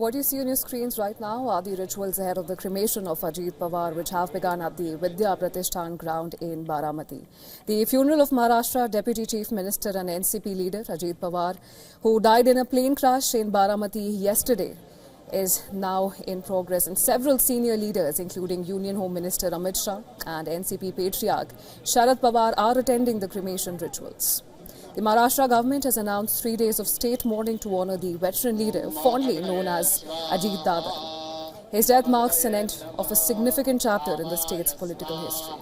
What you see on your screens right now are the rituals ahead of the cremation of Ajit Pawar, which have begun at the Vidya Pratishthan ground in Baramati. The funeral of Maharashtra Deputy Chief Minister and NCP leader Ajit Pawar, who died in a plane crash in Baramati yesterday, is now in progress, and several senior leaders, including Union Home Minister Amit Shah and NCP Patriarch Sharad Pawar, are attending the cremation rituals. The Maharashtra government has announced 3 days of state mourning to honour the veteran leader, fondly known as Ajit Dada. His death marks an end of a significant chapter in the state's political history.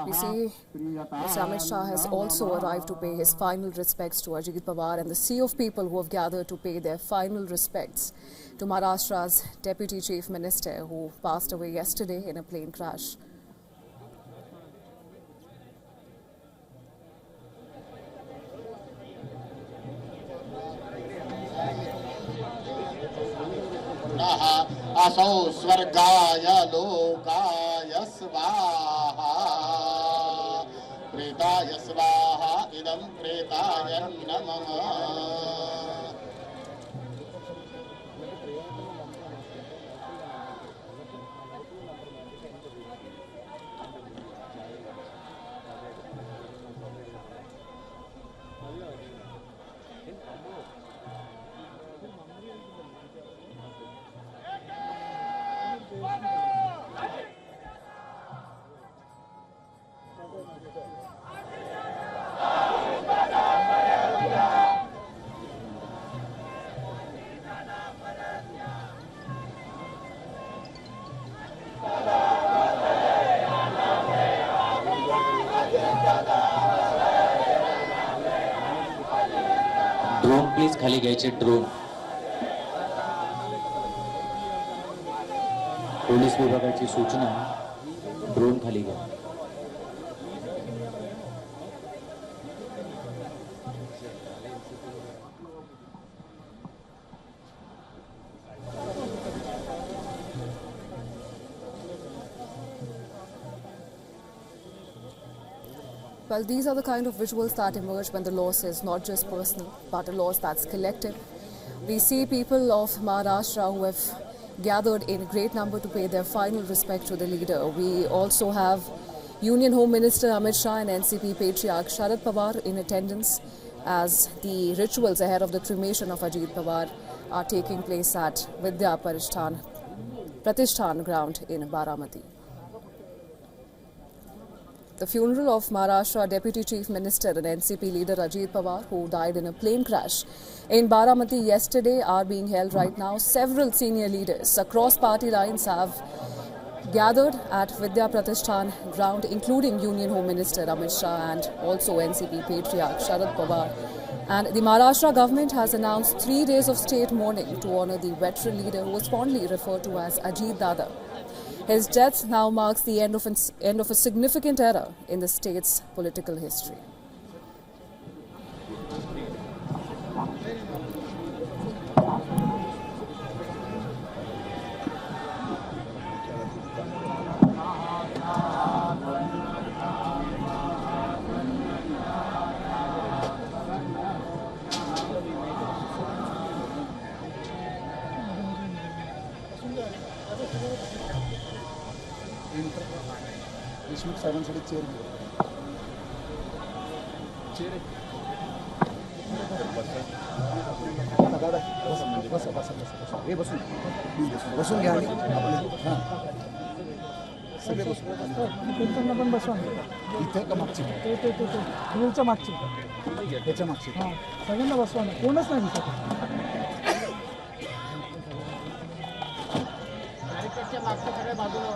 We see Mr. Amit Shah has also arrived to pay his final respects to Ajit Pawar, and the sea of people who have gathered to pay their final respects to Maharashtra's Deputy Chief Minister, who passed away yesterday in a plane crash. असौ स्वर्गाय लोकाय स्वाहा प्रेताय स्वाहा इदं प्रेताय नमः. Drone please खाली घ्यायचे. Drone police विभागाची सूचना, drone खाली घ्या. Well, these are the kind of visuals that emerge when the loss is not just personal, but a loss that's collective. We see people of Maharashtra who have gathered in great number to pay their final respect to the leader. We also have Union Home Minister Amit Shah and NCP Patriarch Sharad Pawar in attendance as the rituals ahead of the cremation of Ajit Pawar are taking place at Vidya Pratishthan ground in Baramati. The funeral of Maharashtra Deputy Chief Minister and NCP leader Ajit Pawar, who died in a plane crash in Baramati yesterday, are being held right now. Several senior leaders across party lines have gathered at Vidya Pratishthan ground, including Union Home Minister Amit Shah and also NCP Patriarch Sharad Pawar. And the Maharashtra government has announced 3 days of state mourning to honour the veteran leader who was fondly referred to as Ajit Dada. His death now marks the end of a significant era in the state's political history. Deshmukh साहेबांसाठी chair बसून घ्या. सगळे बसून पण बसवा इथे का मागची व्हीलच्या मागची त्याच्या मागची सगळ्यांना बसवा ना, कोणच नाही दिसत. मागच्या सगळ्या बाजूला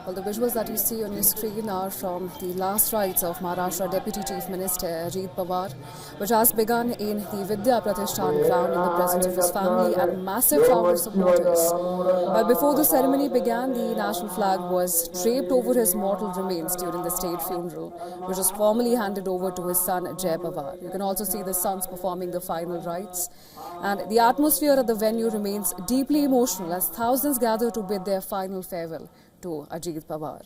Well, the visuals that you see on your screen are from the last rites of Maharashtra Deputy Chief Minister Ajit Pawar, which has begun in the Vidya Pratishthan ground in the presence of his family and a massive crowd of supporters. But before the ceremony began, the national flag was draped over his mortal remains during the state funeral, which was formally handed over to his son Jai Pawar. You can also see the sons performing the final rites. And the atmosphere at the venue remains deeply emotional as thousands gather to bid their final farewell to Ajit Pawar.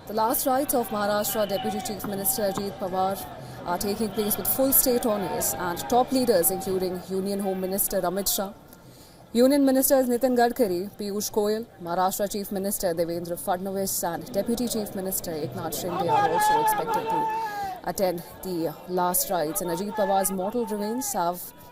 The last rites of Maharashtra Deputy Chief Minister Ajit Pawar are taking place with full state honours and top leaders including Union Home Minister Amit Shah, Union Ministers Nitin Gadkari, Piyush Goyal, Maharashtra Chief Minister Devendra Fadnavis and Deputy Chief Minister Eknath Shinde are also expected to attend the last rites. And Ajit Pawar's mortal remains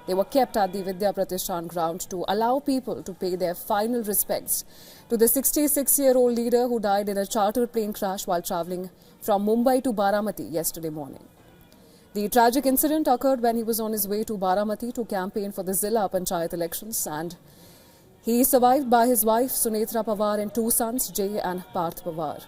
were kept at the Vidya Pratishthan ground to allow people to pay their final respects to the 66-year-old leader who died in a chartered plane crash while travelling from Mumbai to Baramati yesterday morning. The tragic incident occurred when he was on his way to Baramati to campaign for the Zilla Panchayat elections, and he is survived by his wife Sunetra Pawar and two sons Jay and Parth Pawar.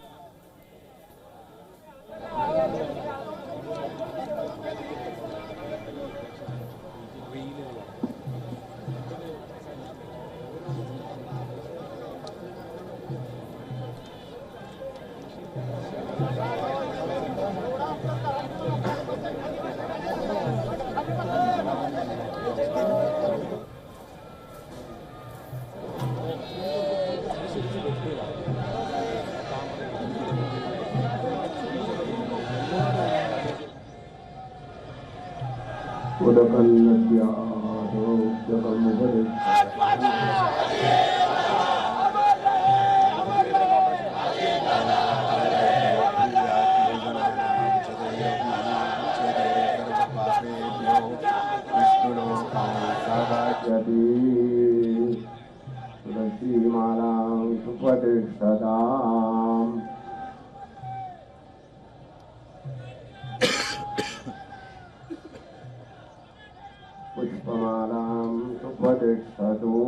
Pushpamalam Supadishadu.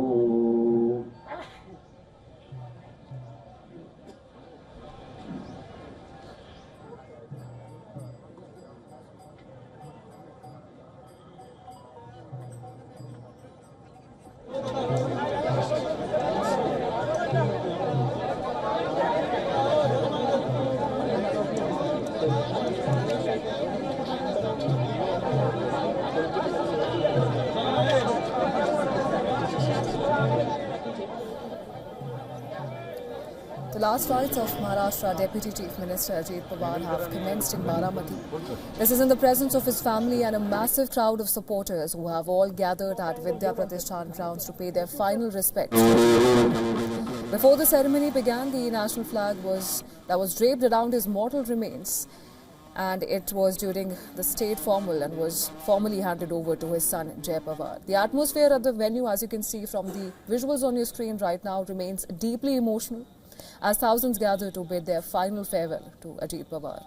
The last rites of Maharashtra Deputy Chief Minister Ajit Pawar have commenced in Baramati. This is in the presence of his family and a massive crowd of supporters who have all gathered at Vidya Pratishthan grounds to pay their final respects. Before the ceremony began, the national flag was draped around his mortal remains, and it was during the state formal and was formally handed over to his son Jai Pawar. The atmosphere at the venue, as you can see from the visuals on your screen right now, remains deeply emotional as thousands gather to bid their final farewell to Ajit Pawar.